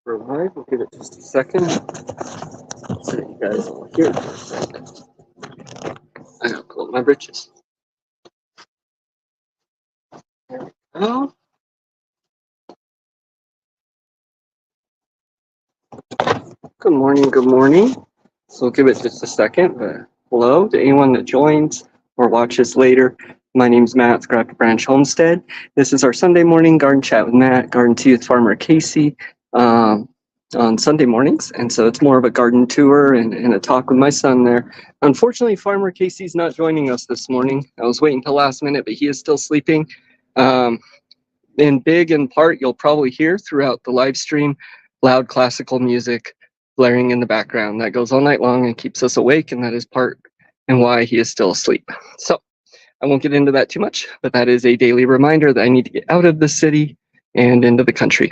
We're live. We'll give it just a second so that you guys will hear it for a second. I gotta pull up my britches. There we go. Good morning, good morning. So we'll give it just a second, but hello to anyone that joins or watches later. My name's Matt, Scrappy Branch Homestead. This is our Sunday morning garden chat with Matt, garden tea with Farmer Casey on Sunday mornings. And so it's more of a garden tour and a talk with my son there. Unfortunately, Farmer Casey's not joining us this morning. I was waiting till last minute, but he is still sleeping. In big and part, you'll probably hear throughout the live stream loud classical music blaring in the background. That goes all night long and keeps us awake, and that is part and why he is still asleep. So I won't get into that too much, but that is a daily reminder that I need to get out of the city and into the country.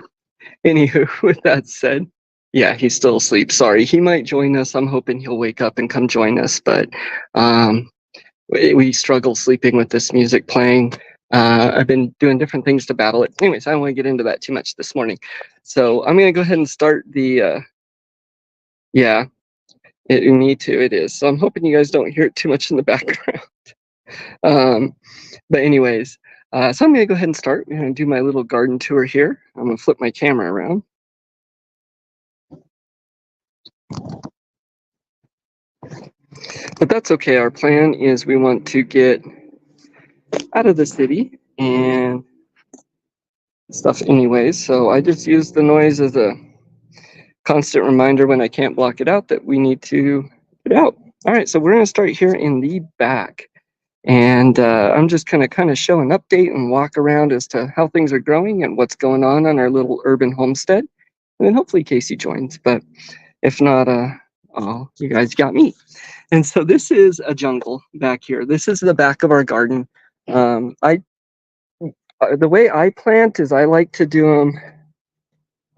Anywho, with that said, yeah, he's still asleep. Sorry, he might join us. I'm hoping he'll wake up and come join us, but we struggle sleeping with this music playing. I've been doing different things to battle it. Anyways, I don't want to get into that too much this morning. So I'm going to go ahead and start the, me too, it is. So I'm hoping you guys don't hear it too much in the background. But anyways, so I'm going to go ahead and start. I'm going to do my little garden tour here. I'm going to flip my camera around. But that's okay. Our plan is we want to get out of the city and stuff anyways. So I just use the noise as a constant reminder when I can't block it out that we need to get out. All right, so we're going to start here in the back. And I'm just going to kind of show an update and walk around as to how things are growing and what's going on our little urban homestead. And then hopefully Casey joins. But if not, you guys got me. And so this is a jungle back here. This is the back of our garden. The way I plant is I like to do them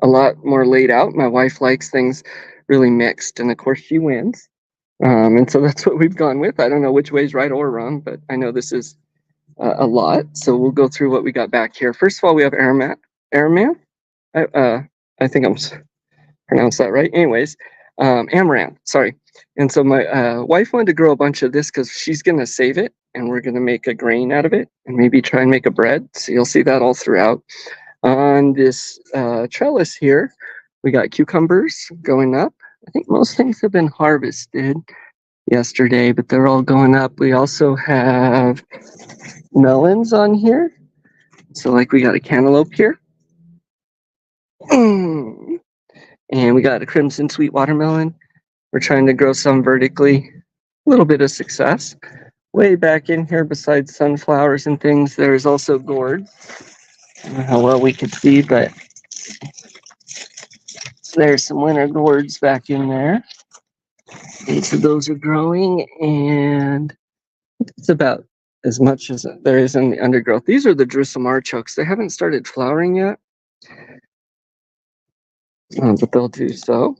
a lot more laid out. My wife likes things really mixed, and of course she wins. And so that's what we've gone with. I don't know which way is right or wrong, but I know this is a lot. So we'll go through what we got back here. First of all, we have Aramanth. I think I'm pronounced that right. Anyways, Amaranth, sorry. And so my wife wanted to grow a bunch of this because she's going to save it, and we're going to make a grain out of it and maybe try and make a bread. So you'll see that all throughout. On this trellis here, we got cucumbers going up. I think most things have been harvested yesterday, but they're all going up. We also have melons on here. So like we got a cantaloupe here. And we got a crimson sweet watermelon. We're trying to grow some vertically. A little bit of success. Way back in here, besides sunflowers and things, there's also gourds. I don't know how well we could see, but there's some winter gourds back in there. Each of those are growing, and it's about as much as there is in the undergrowth. These are the Jerusalem artichokes. They haven't started flowering yet, but they'll do so.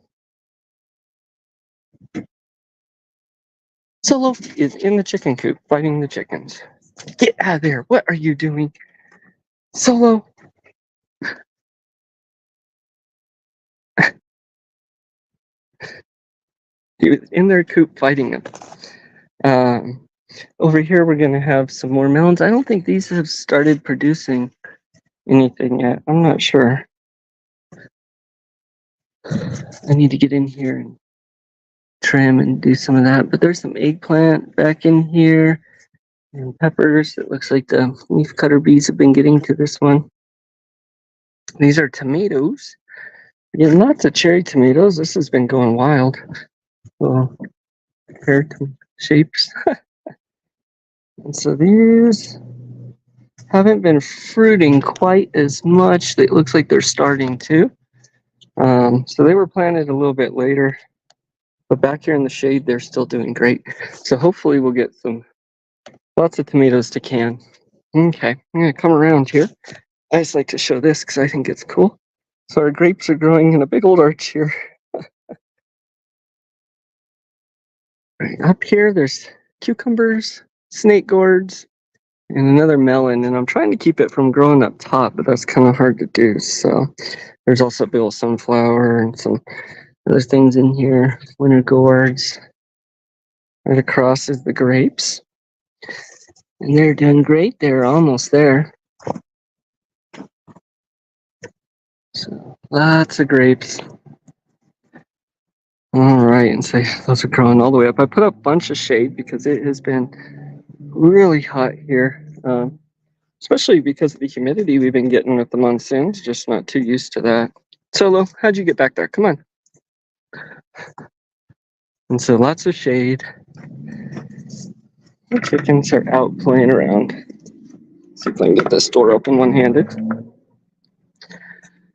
Solo is in the chicken coop fighting the chickens. Get out of there. What are you doing? Solo. He was in their coop fighting them. Over here, we're going to have some more melons. I don't think these have started producing anything yet. I'm not sure. I need to get in here and trim and do some of that. But there's some eggplant back in here and peppers. It looks like the leaf cutter bees have been getting to this one. These are tomatoes. We're getting lots of cherry tomatoes. This has been going wild. Well, pear shapes. And so these haven't been fruiting quite as much. It looks like they're starting to. So they were planted a little bit later, but back here in the shade, they're still doing great. So hopefully we'll get lots of tomatoes to can. Okay, I'm gonna come around here. I just like to show this because I think it's cool. So our grapes are growing in a big old arch here. Right up here, there's cucumbers, snake gourds, and another melon, and I'm trying to keep it from growing up top, but that's kind of hard to do. So there's also a Bill sunflower and some other things in here. Winter gourds. Right across is the grapes, and they're doing great. They're almost there. So lots of grapes. All right, and so those are growing all the way up. I put up a bunch of shade because it has been really hot here, especially because of the humidity we've been getting with the monsoons. Just not too used to that. Solo, how'd you get back there? Come on. And so lots of shade. The chickens are out playing around. See if I can get this door open one-handed.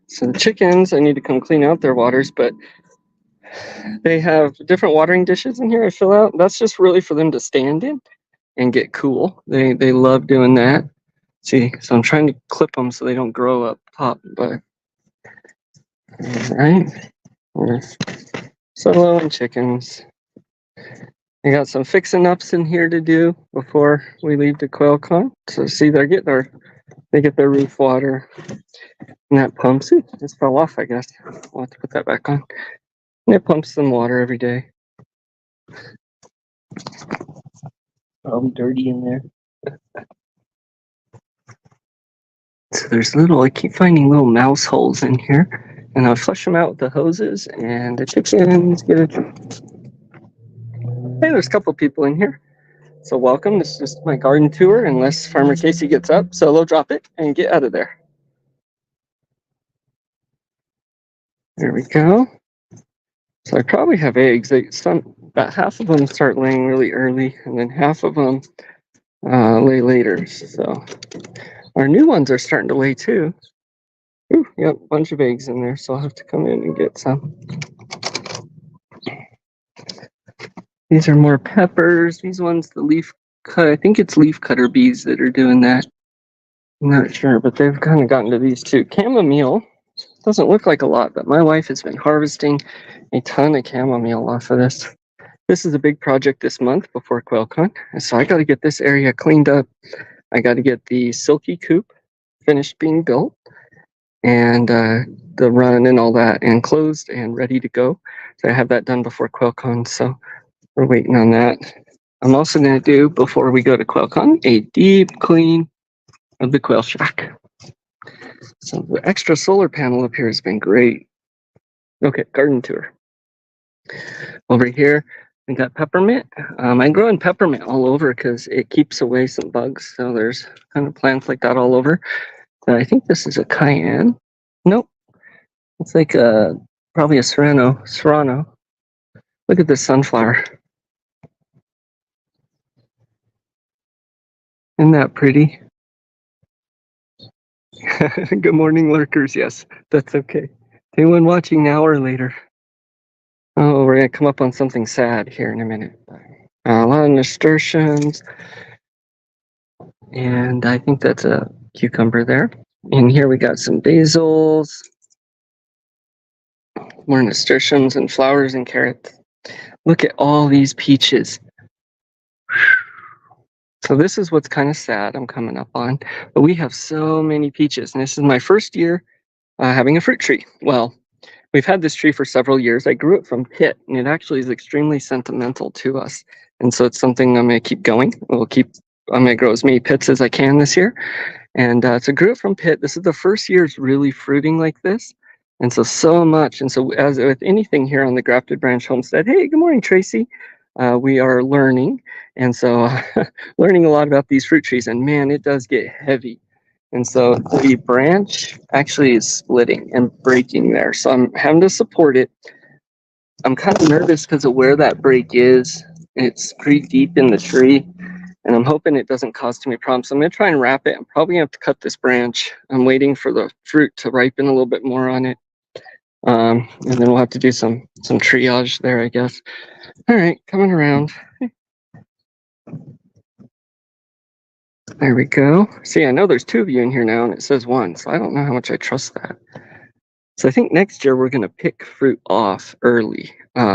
So the chickens, I need to come clean out their waters, but they have different watering dishes in here I fill out. That's just really for them to stand in and get cool. They love doing that. See, so I'm trying to clip them so they don't grow up top, but all right. Solo and chickens. I got some fixing ups in here to do before we leave to QuailCon. So see, they get their roof water, and that pumps. Ooh, this fell off, I guess. I'll have to put that back on. And it pumps some water every day. Probably dirty in there. So there's I keep finding little mouse holes in here, and I'll flush them out with the hoses, and the chickens get it. Hey, there's a couple people in here. So welcome. This is just my garden tour, unless Farmer Casey gets up. Solo, drop it and get out of there. There we go. So I probably have eggs. About half of them start laying really early, and then half of them lay later. So our new ones are starting to lay too. Ooh, yep, bunch of eggs in there. So I'll have to come in and get some. These are more peppers. These ones, the leaf cut. I think it's leaf cutter bees that are doing that. I'm not sure, but they've kind of gotten to these too. Chamomile doesn't look like a lot, but my wife has been harvesting a ton of chamomile off of this. This is a big project this month before QuailCon, so I got to get this area cleaned up. I got to get the silky coop finished being built, and the run and all that enclosed and ready to go. So I have that done before QuailCon, so we're waiting on that. I'm also going to do, before we go to QuailCon, a deep clean of the quail shack. So the extra solar panel up here has been great. Okay, garden tour. Over here, we got peppermint. I'm growing peppermint all over because it keeps away some bugs. So there's kind of plants like that all over. I think this is a cayenne. Nope. It's like probably a serrano. Look at this sunflower. Isn't that pretty? Good morning, lurkers. Yes, that's okay. Anyone watching now or later? Oh, we're going to come up on something sad here in a minute. A lot of nasturtiums. And I think that's a cucumber there. And here we got some basils. More nasturtiums and flowers and carrots. Look at all these peaches. So this is what's kind of sad I'm coming up on. But we have so many peaches. And this is my first year having a fruit tree. Well, we've had this tree for several years. I grew it from pit, and it actually is extremely sentimental to us. And so it's something I'm going to keep going. I'm going to grow as many pits as I can this year. And so grew it from pit. This is the first year it's really fruiting like this. And so much. And so as with anything here on the Grafted Branch Homestead, hey, good morning, Tracy. We are learning. And so learning a lot about these fruit trees. And man, it does get heavy. And so the branch actually is splitting and breaking there. So I'm having to support it. I'm kind of nervous because of where that break is. It's pretty deep in the tree. And I'm hoping it doesn't cause too many problems. So I'm going to try and wrap it. I'm probably going to have to cut this branch. I'm waiting for the fruit to ripen a little bit more on it. And then we'll have to do some triage there, I guess. All right, coming around. There we go. See, I know there's 2 of you in here now, and it says 1, so I don't know how much I trust that. So I think next year we're going to pick fruit off early,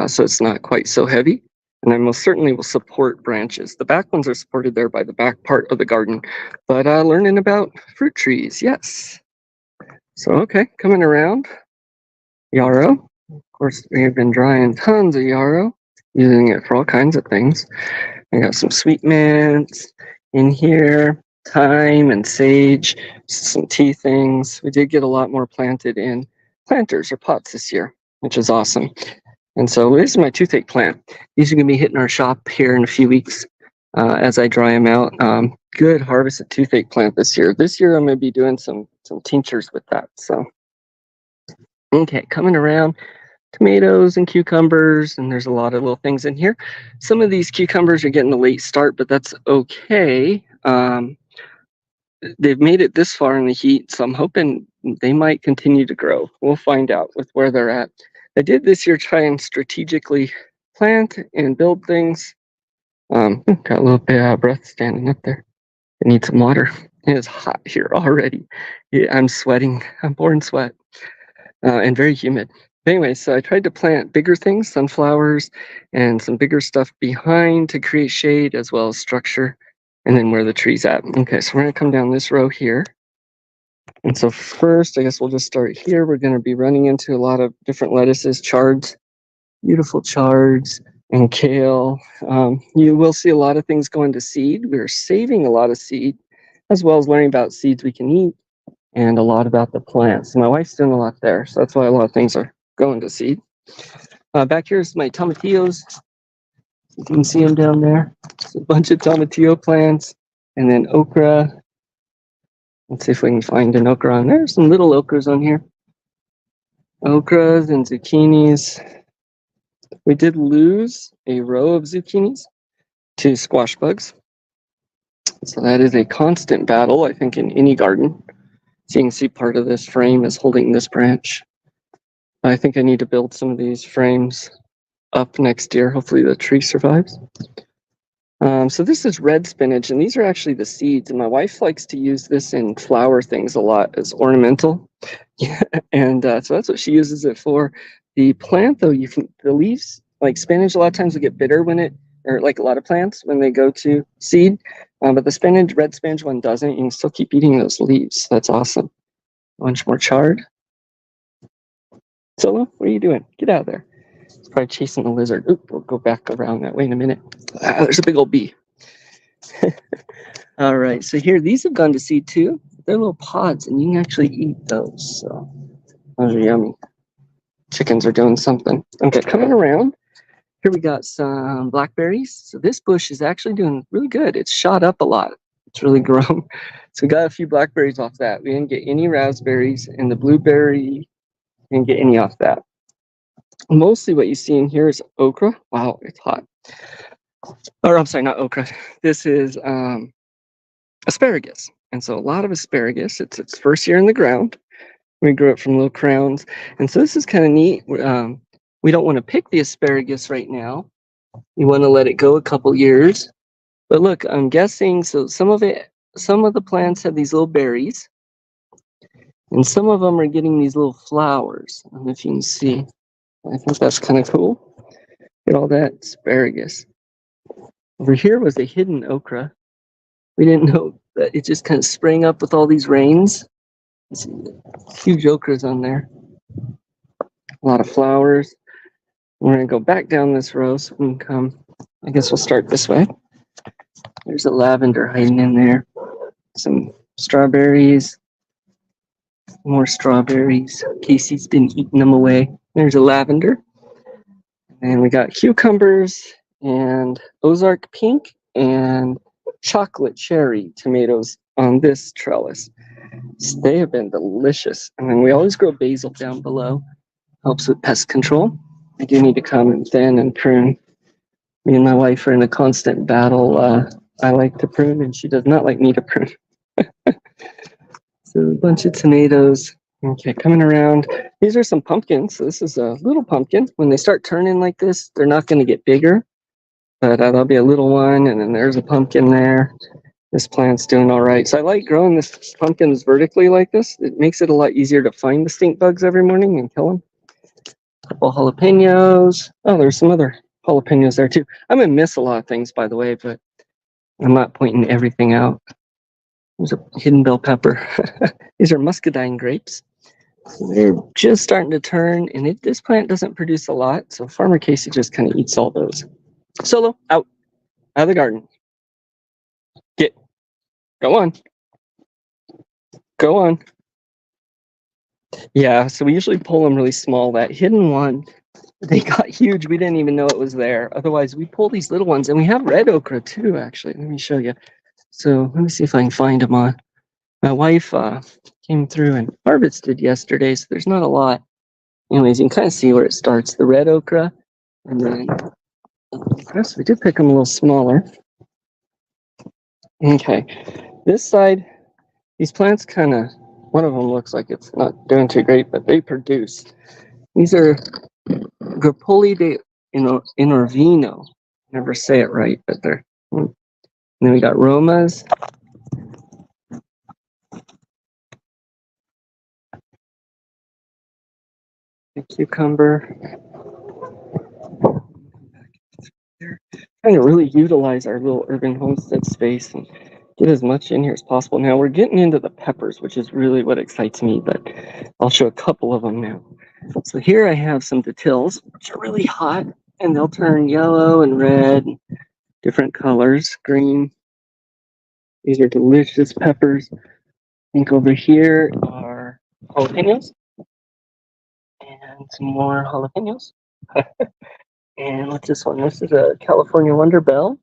so it's not quite so heavy. And I most certainly will support branches. The back ones are supported there by the back part of the garden. But learning about fruit trees, yes. So, okay, coming around, yarrow. Of course, we have been drying tons of yarrow, using it for all kinds of things. I got some sweet mints in here, thyme and sage, some tea things. We did get a lot more planted in planters or pots this year, which is awesome. And so this is my toothache plant. These are going to be hitting our shop here in a few weeks as I dry them out. Good harvested toothache plant this year. This year I'm going to be doing some tinctures with that. So, okay, coming around, tomatoes and cucumbers, and there's a lot of little things in here. Some of these cucumbers are getting a late start, but that's okay. They've made it this far in the heat, so I'm hoping they might continue to grow. We'll find out with where they're at. I did this year try and strategically plant and build things. Got a little bit of breath standing up there. I need some water. It is hot here already. Yeah, I'm sweating. I'm pouring sweat and very humid. Anyway, so I tried to plant bigger things, sunflowers, and some bigger stuff behind to create shade as well as structure, and then where the tree's at. Okay, so we're going to come down this row here. And so first, I guess we'll just start here. We're going to be running into a lot of different lettuces, chards, beautiful chards, and kale. You will see a lot of things going to seed. We're saving a lot of seed, as well as learning about seeds we can eat, and a lot about the plants. My wife's doing a lot there, so that's why a lot of things are going to seed. Back here's my tomatillos. You can see them down there. It's a bunch of tomatillo plants, and then okra. Let's see if we can find an okra on there. Some little okras on here. Okras and zucchinis. We did lose a row of zucchinis to squash bugs. So that is a constant battle, I think, in any garden. So you can see part of this frame is holding this branch. I think I need to build some of these frames up next year. Hopefully the tree survives. So this is red spinach, and these are actually the seeds. And my wife likes to use this in flower things a lot as ornamental. And so that's what she uses it for. The plant, though, the leaves, like spinach, a lot of times will get bitter or like a lot of plants when they go to seed. But the red spinach one doesn't. You can still keep eating those leaves. That's awesome. A bunch more chard. Solo, what are you doing? Get out of there. It's probably chasing a lizard. Oop, we'll go back around that way in a minute. There's a big old bee. All right, so here, these have gone to seed too. They're little pods, and you can actually eat those. So those are yummy. Chickens are doing something. Okay, coming around. Here we got some blackberries. So this bush is actually doing really good. It's shot up a lot. It's really grown. So we got a few blackberries off that. We didn't get any raspberries, and the blueberry didn't get any off that. Mostly what you see in here is okra. Wow, it's hot. Or I'm sorry, not okra. This is asparagus. And so a lot of asparagus. It's its first year in the ground. We grew it from little crowns. And so this is kind of neat. We don't want to pick the asparagus right now. You want to let it go a couple years. But look, I'm guessing, so some of the plants have these little berries. And some of them are getting these little flowers. I don't know if you can see. I think that's kind of cool. Get all that asparagus. Over here was a hidden okra. We didn't know that it just kind of sprang up with all these rains. See, huge okras on there. A lot of flowers. We're going to go back down this row so we can come. I guess we'll start this way. There's a lavender hiding in there. Some strawberries. More strawberries. Casey's been eating them away. There's a lavender. And we got cucumbers and Ozark pink and chocolate cherry tomatoes on this trellis. So they have been delicious. And then we always grow basil down below. Helps with pest control. I do need to come and thin and prune. Me and my wife are in a constant battle. I like to prune and she does not like me to prune. So a bunch of tomatoes. Okay, coming around. These are some pumpkins. So this is a little pumpkin. When they start turning like this, they're not going to get bigger. But that'll be a little one. And then there's a pumpkin there. This plant's doing all right. So I like growing this pumpkins vertically like this. It makes it a lot easier to find the stink bugs every morning and kill them. A couple jalapenos. Oh, there's some other jalapenos there too. I'm gonna miss a lot of things, by the way, but I'm not pointing everything out. There's a hidden bell pepper. These are muscadine grapes. So they're just starting to turn, and this plant doesn't produce a lot, so Farmer Casey just kind of eats all those. Solo, out of the garden. Go on. Go on. Yeah, so we usually pull them really small. That hidden one, they got huge. We didn't even know it was there. Otherwise, we pull these little ones, and we have red okra too, actually. Let me show you. So let me see if I can find them on. My wife came through and harvested yesterday, so there's not a lot. Anyways, you can kind of see where it starts. The red okra, and then we did pick them a little smaller. Okay, this side, these plants kind of, one of them looks like it's not doing too great, but they produce. These are Grappoli de Inorvino. Never say it right, but they're. And then we got Romas. The cucumber. Trying to really utilize our little urban homestead space and get as much in here as possible. Now we're getting into the peppers, which is really what excites me, but I'll show a couple of them now. So here I have some datils, which are really hot, and they'll turn yellow and red, different colors, green. These are delicious peppers. I think over here are jalapenos and some more jalapenos. And what's this one? This is a California Wonder Bell.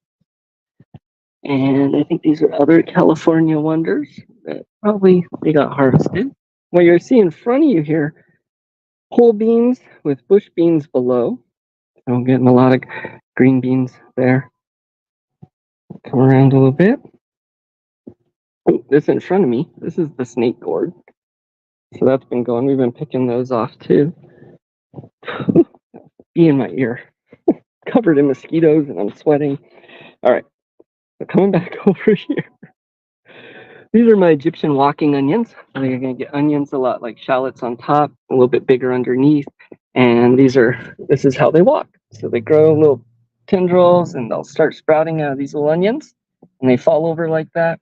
And I think these are other California Wonders that probably they got harvested. What you're seeing in front of you here, whole beans with bush beans below. So I'm getting a lot of green beans there. Come around a little bit. Oh, this in front of me, this is the snake gourd. So that's been going. We've been picking those off too. Bee in my ear. Covered in mosquitoes and I'm sweating. All right, so coming back over here. These are my Egyptian walking onions. You're gonna get onions a lot like shallots on top, a little bit bigger underneath. And this is how they walk. So they grow little tendrils and they'll start sprouting out of these little onions and they fall over like that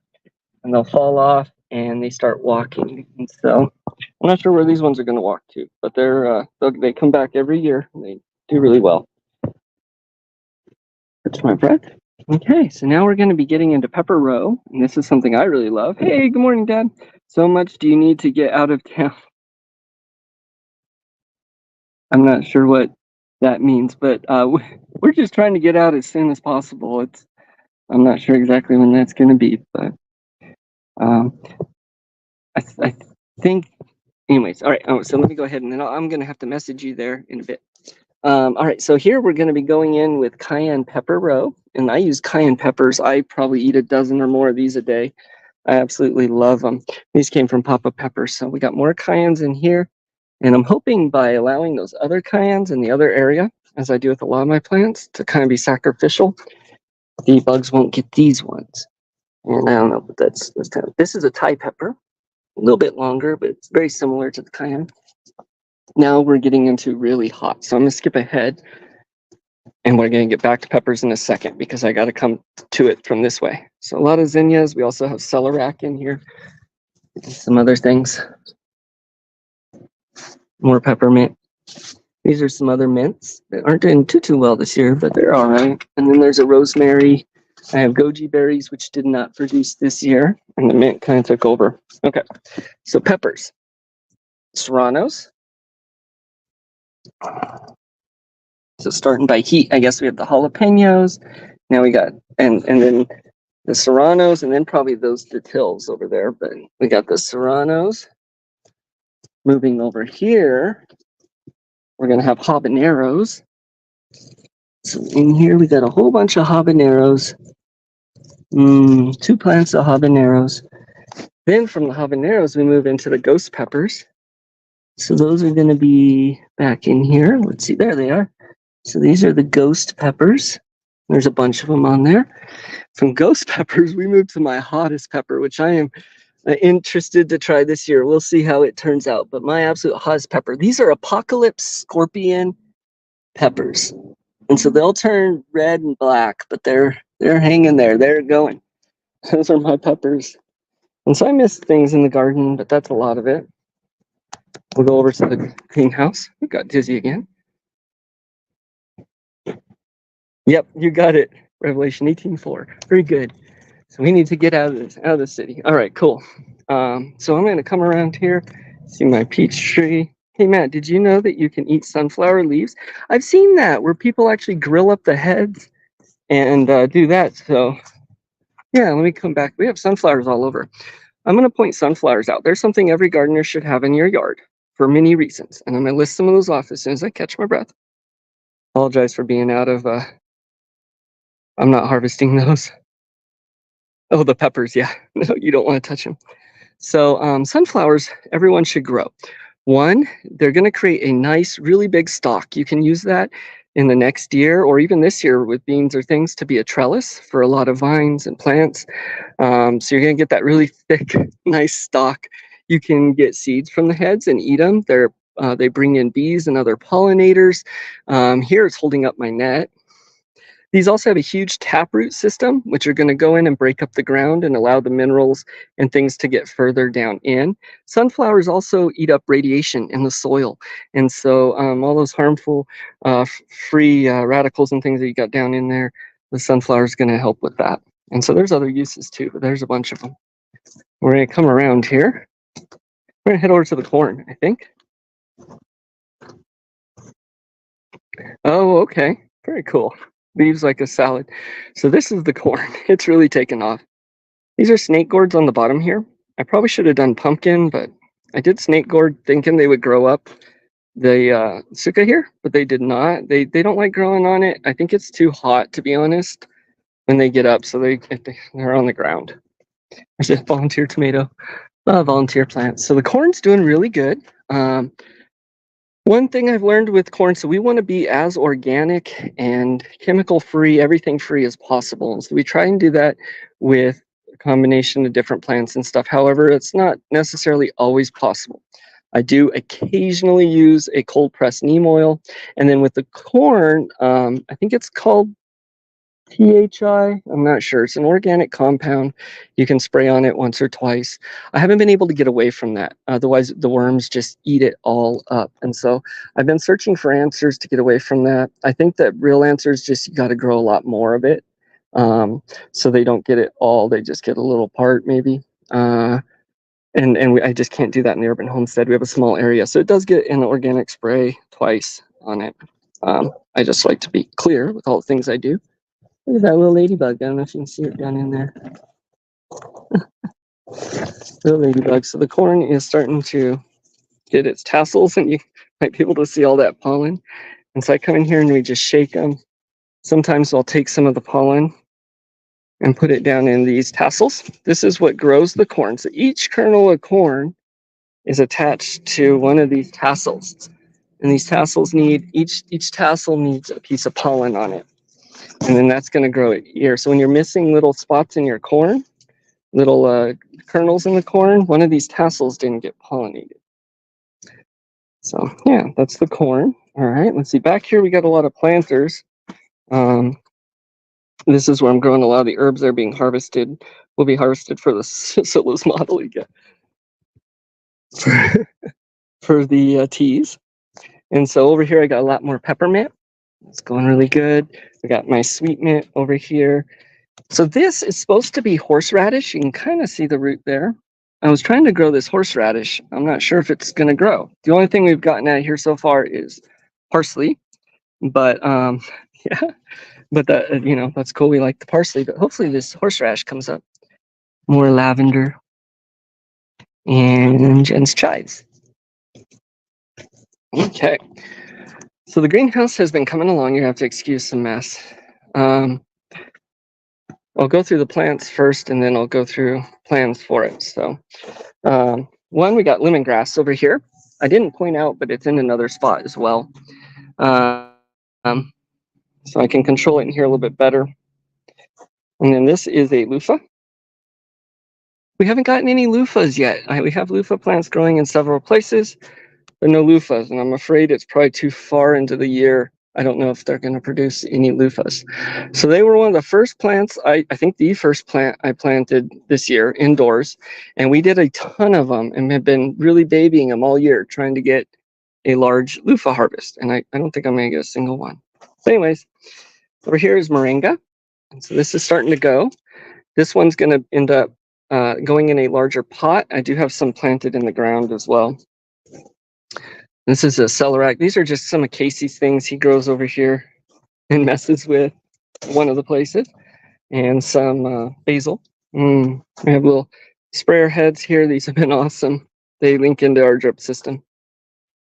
and they'll fall off and they start walking. And so I'm not sure where these ones are gonna walk to, but they come back every year and they do really well. That's my breath. Okay, so now we're going to be getting into pepper row, and this is something I really love. Hey, good morning, Dad. So much do you need to get out of town? I'm not sure what that means, but we're just trying to get out as soon as possible. I'm not sure exactly when that's going to be, but I think, anyways, all right. So let me go ahead, and then I'm going to have to message you there in a bit. All right, so here we're going to be going in with cayenne pepper row, and I use cayenne peppers. I probably eat a dozen or more of these a day. I absolutely love them. These came from Papa Pepper, so we got more cayennes in here, and I'm hoping by allowing those other cayennes in the other area, as I do with a lot of my plants, to kind of be sacrificial, the bugs won't get these ones. And I don't know, but this is a Thai pepper, a little bit longer, but it's very similar to the cayenne. Now we're getting into really hot, so I'm going to skip ahead, and we're going to get back to peppers in a second because I got to come to it from this way. So a lot of zinnias. We also have celeriac in here, some other things. More peppermint. These are some other mints that aren't doing too well this year, but they're all right. And then there's a rosemary. I have goji berries, which did not produce this year, and the mint kind of took over. Okay, so peppers. Serranos. So starting by heat, I guess we have the jalapenos. Now we got, and then the serranos, and then probably those datils over there. But we got the serranos. Moving over here, we're going to have habaneros. So in here, we got a whole bunch of habaneros. 2 plants of habaneros. Then from the habaneros, we move into the ghost peppers. So those are going to be back in here. Let's see, there they are. So these are the ghost peppers. There's a bunch of them on there. From ghost peppers, we move to my hottest pepper, which I am interested to try this year. We'll see how it turns out. But my absolute hottest pepper. These are Apocalypse Scorpion peppers. And so they'll turn red and black, but they're hanging there. They're going. Those are my peppers. And so I miss things in the garden, but that's a lot of it. We'll go over to the greenhouse. We got dizzy again. Yep, you got it. Revelation 18:4. Very good. So we need to get out of the city. All right, cool. So I'm going to come around here, see my peach tree. Hey, Matt, did you know that you can eat sunflower leaves? I've seen that where people actually grill up the heads and do that. So yeah, let me come back. We have sunflowers all over. I'm going to point sunflowers out. There's something every gardener should have in your yard for many reasons. And I'm going to list some of those off as soon as I catch my breath. Apologize for being out of, I'm not harvesting those. Oh, the peppers, yeah. No, you don't want to touch them. So sunflowers, everyone should grow. One, they're going to create a nice, really big stalk. You can use that in the next year or even this year with beans or things to be a trellis for a lot of vines and plants. So you're going to get that really thick, nice stalk. You can get seeds from the heads and eat them. They bring in bees and other pollinators. Here it's holding up my net. These also have a huge taproot system, which are going to go in and break up the ground and allow the minerals and things to get further down in. Sunflowers also eat up radiation in the soil. And so all those harmful free radicals and things that you got down in there, the sunflower is going to help with that. And so there's other uses too, but there's a bunch of them. We're going to come around here. We're going to head over to the corn, I think. Oh, okay. Very cool. Leaves like a salad. So this is the corn. It's really taken off. These are snake gourds on the bottom here. I probably should have done pumpkin, but I did snake gourd thinking they would grow up the succa here, but they did not. They don't like growing on it. I think it's too hot, to be honest, when they get up, so they're on the ground. There's a volunteer tomato, volunteer plant. So the corn's doing really good. One thing I've learned with corn, so we want to be as organic and chemical free, everything free as possible. And so we try and do that with a combination of different plants and stuff. However, it's not necessarily always possible. I do occasionally use a cold pressed neem oil. And then with the corn, I think it's called PHI, I'm not sure. It's an organic compound. You can spray on it once or twice. I haven't been able to get away from that. Otherwise, the worms just eat it all up. And so I've been searching for answers to get away from that. I think that real answer is just you got to grow a lot more of it. So they don't get it all. They just get a little part maybe. I just can't do that in the urban homestead. We have a small area. So it does get an organic spray twice on it. I just like to be clear with all the things I do. Look at that little ladybug. I don't know if you can see it down in there. Little ladybug. So the corn is starting to get its tassels, and you might be able to see all that pollen. And so I come in here and we just shake them. Sometimes I'll take some of the pollen and put it down in these tassels. This is what grows the corn. So each kernel of corn is attached to one of these tassels. And these tassels each tassel needs a piece of pollen on it. And then that's going to grow it here. So when you're missing little spots in your corn, little kernels in the corn, one of these tassels didn't get pollinated. So yeah, that's the corn. All right, let's see. Back here we got a lot of planters. This is where I'm growing a lot of the herbs that are being harvested. Will be harvested for the Silas model again. For the teas. And so over here I got a lot more peppermint. It's going really good. We got my sweet mint over here. So this is supposed to be horseradish. You can kind of see the root there. I was trying to grow this horseradish. I'm not sure if it's going to grow. The only thing we've gotten out of here so far is parsley. But yeah, but that that's cool. We like the parsley, but hopefully this horseradish comes up. More lavender and Jen's chives. Okay. So the greenhouse has been coming along. You have to excuse some mess. I'll go through the plants first, and then I'll go through plans for it. So one, we got lemongrass over here. I didn't point out, but it's in another spot as well. So I can control it in here a little bit better. And then this is a loofah. We haven't gotten any loofahs yet. We have loofah plants growing in several places, but no loofahs. And I'm afraid it's probably too far into the year I don't know if they're going to produce any loofahs. So they were one of the first plants, I think the first plant I planted this year indoors. And we did a ton of them and have been really babying them all year, trying to get a large loofah harvest. And I don't think I'm going to get a single one. So anyways, over here is moringa. And so this is starting to go. This one's going to end up going in a larger pot. I do have some planted in the ground as well. This is a celerac. These are just some of Casey's things he grows over here and messes with one of the places. And some basil. We have little sprayer heads here. These have been awesome. They link into our drip system.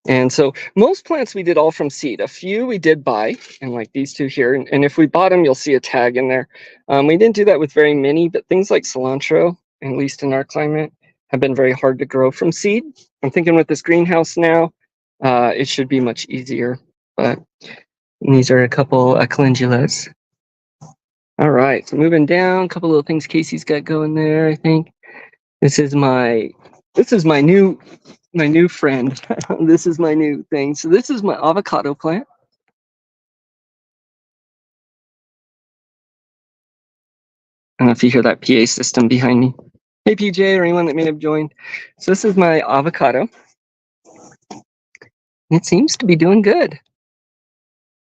And so most plants we did all from seed. A few we did buy, and like these two here. And if we bought them, you'll see a tag in there. We didn't do that with very many, but things like cilantro, at least in our climate, have been very hard to grow from seed. I'm thinking with this greenhouse now, it should be much easier. But these are a couple calendulas. All right, so moving down, a couple little things Casey's got going there. I think this is my new friend. This is my new thing. So this is my avocado plant. I don't know if you hear that PA system behind me. Hey, PJ, or anyone that may have joined. So this is my avocado. It seems to be doing good.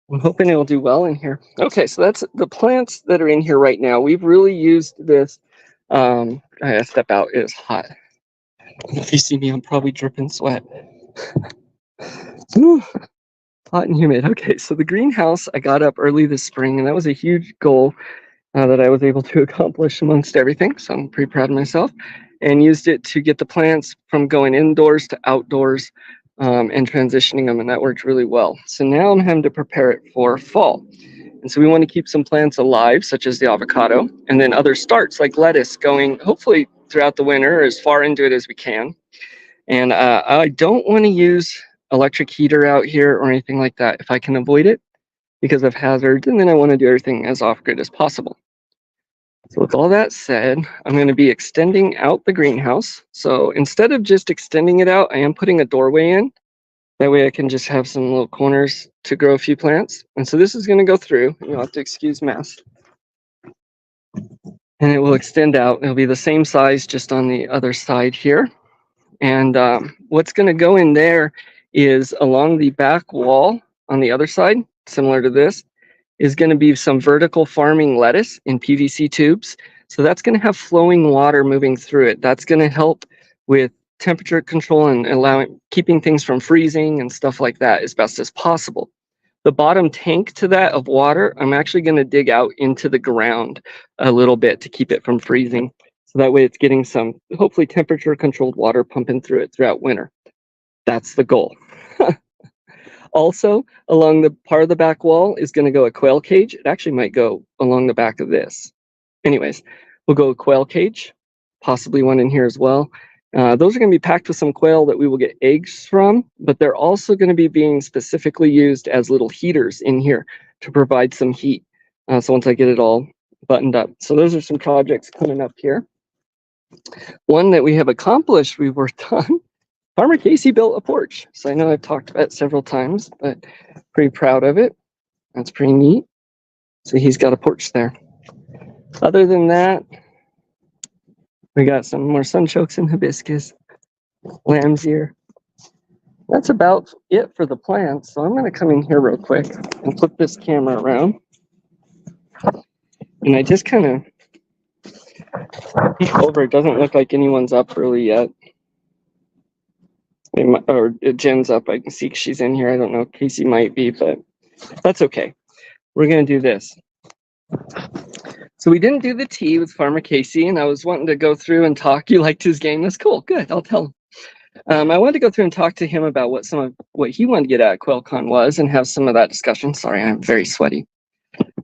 I'm hoping it'll do well in here. Okay, so that's the plants that are in here right now. We've really used this. I gotta step out. It is hot. If you see me, I'm probably dripping sweat. Ooh, hot and humid. Okay, so the greenhouse I got up early this spring, and that was a huge goal that I was able to accomplish amongst everything. So I'm pretty proud of myself, and used it to get the plants from going indoors to outdoors and transitioning them, and that worked really well. So now I'm having to prepare it for fall. And so we want to keep some plants alive, such as the avocado, and then other starts like lettuce going hopefully throughout the winter, as far into it as we can. And I don't want to use electric heater out here or anything like that if I can avoid it because of hazards. And then I want to do everything as off-grid as possible. So with all that said, I'm going to be extending out the greenhouse. So instead of just extending it out, I am putting a doorway in. That way I can just have some little corners to grow a few plants. And so this is going to go through. You'll have to excuse mess. And it will extend out. It'll be the same size just on the other side here. And what's going to go in there is along the back wall on the other side, similar to this, is going to be some vertical farming lettuce in PVC tubes. So that's going to have flowing water moving through it. That's going to help with temperature control and keeping things from freezing and stuff like that as best as possible. The bottom tank to that of water, I'm actually going to dig out into the ground a little bit to keep it from freezing. So that way it's getting some, hopefully, temperature controlled water pumping through it throughout winter. That's the goal. Also, along the part of the back wall is going to go a quail cage. It actually might go along the back of this. Anyways, we'll go a quail cage, possibly one in here as well. Those are going to be packed with some quail that we will get eggs from, but they're also going to be being specifically used as little heaters in here to provide some heat. So once I get it all buttoned up. So those are some projects coming up here. One that we have accomplished, we worked on. Farmer Casey built a porch. So I know I've talked about it several times, but pretty proud of it. That's pretty neat. So he's got a porch there. Other than that, we got some more sunchokes and hibiscus, lamb's ear. That's about it for the plants. So I'm going to come in here real quick and flip this camera around. And I just kind of peek over. It doesn't look like anyone's up really yet. Or Jen's up. I can see she's in here. I don't know. Casey might be, but that's okay. We're going to do this. So we didn't do the tea with Farmer Casey, and I was wanting to go through and talk. You liked his game? That's cool. Good. I'll tell him. I wanted to go through and talk to him about what he wanted to get at QuailCon was and have some of that discussion. Sorry, I'm very sweaty.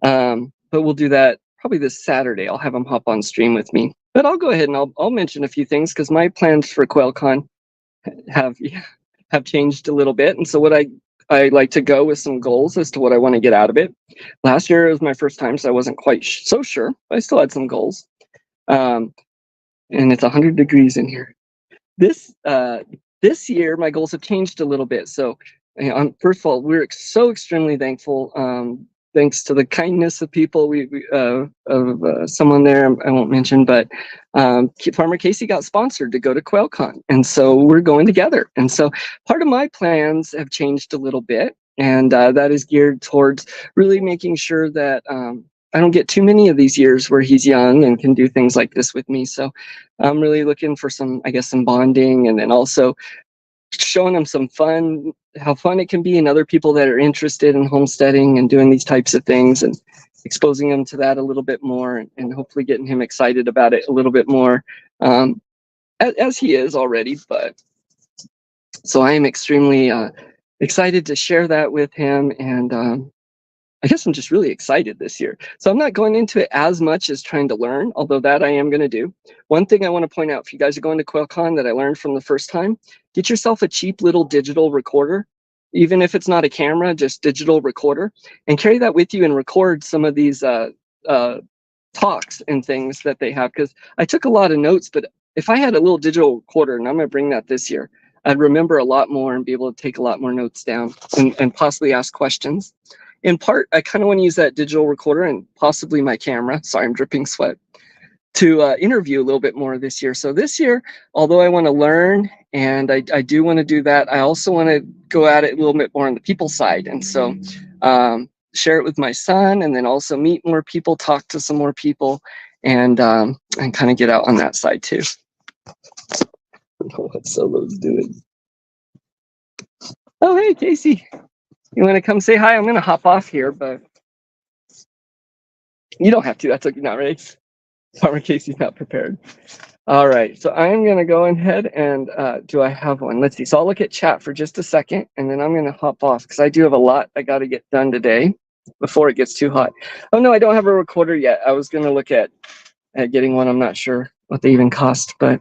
But we'll do that probably this Saturday. I'll have him hop on stream with me. But I'll go ahead and I'll mention a few things because my plans for QuailCon have changed a little bit. And so what I like to go with some goals as to what I want to get out of it. Last year was my first time, so I wasn't quite so sure. But I still had some goals. And it's 100 degrees in here. This year, my goals have changed a little bit. So First of all, we're so extremely thankful. Thanks to the kindness of people, someone there I won't mention, but Farmer Casey got sponsored to go to QuailCon, and so we're going together. And so part of my plans have changed a little bit, and that is geared towards really making sure that I don't get too many of these years where he's young and can do things like this with me. So I'm really looking for some bonding, and then also showing them how fun it can be, and other people that are interested in homesteading and doing these types of things, and exposing him to that a little bit more, and hopefully getting him excited about it a little bit more, as he is already. But so I am extremely excited to share that with him, and I guess I'm just really excited this year. So I'm not going into it as much as trying to learn, although that I am going to do. One thing I want to point out, if you guys are going to QuailCon, that I learned from the first time, get yourself a cheap little digital recorder. Even if it's not a camera, just digital recorder, and carry that with you and record some of these talks and things that they have. Because I took a lot of notes, but if I had a little digital recorder, and I'm going to bring that this year, I'd remember a lot more and be able to take a lot more notes down, and possibly ask questions. In part, I kind of want to use that digital recorder and possibly my camera, sorry, I'm dripping sweat, to interview a little bit more this year. So this year, although I want to learn, and I do want to do that, I also want to go at it a little bit more on the people side. And so share it with my son, and then also meet more people, talk to some more people, and kind of get out on that side too. I don't know what Solo's doing. Oh, hey, Casey. You want to come say hi? I'm going to hop off here, but you don't have to. That's okay. Not ready. Farmer Casey's not prepared. All right. So I'm going to go ahead and do I have one? Let's see. So I'll look at chat for just a second, and then I'm going to hop off because I do have a lot I got to get done today before it gets too hot. Oh, no, I don't have a recorder yet. I was going to look at getting one. I'm not sure what they even cost, but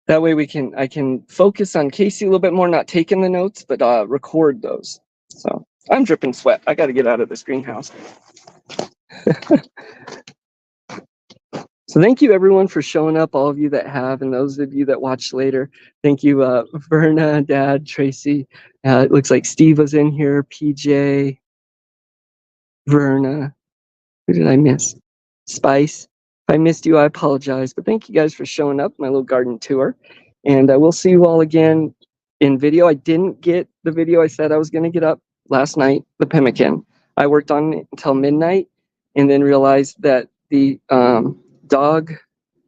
that way I can focus on Casey a little bit more, not taking the notes, but record those. So I'm dripping sweat. I got to get out of this greenhouse. So thank you everyone for showing up, all of you that have, and those of you that watch later. Thank you, Verna, Dad, Tracy. It looks like Steve was in here, PJ, Verna. Who did I miss? Spice. If I missed you, I apologize. But thank you guys for showing up, my little garden tour. And we'll see you all again in video. I didn't get the video I said I was going to get up last night, the pemmican. I worked on it until midnight, and then realized that the dog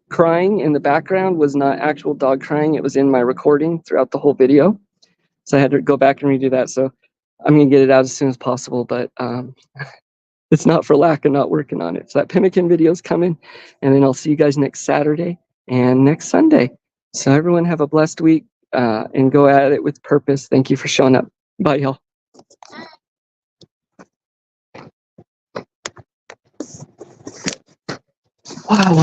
crying in the background was not actual dog crying. It was in my recording throughout the whole video. So I had to go back and redo that. So I'm going to get it out as soon as possible, but it's not for lack of not working on it. So that pemmican video is coming, and then I'll see you guys next Saturday and next Sunday. So everyone have a blessed week and go at it with purpose. Thank you for showing up. Bye, y'all. Wow.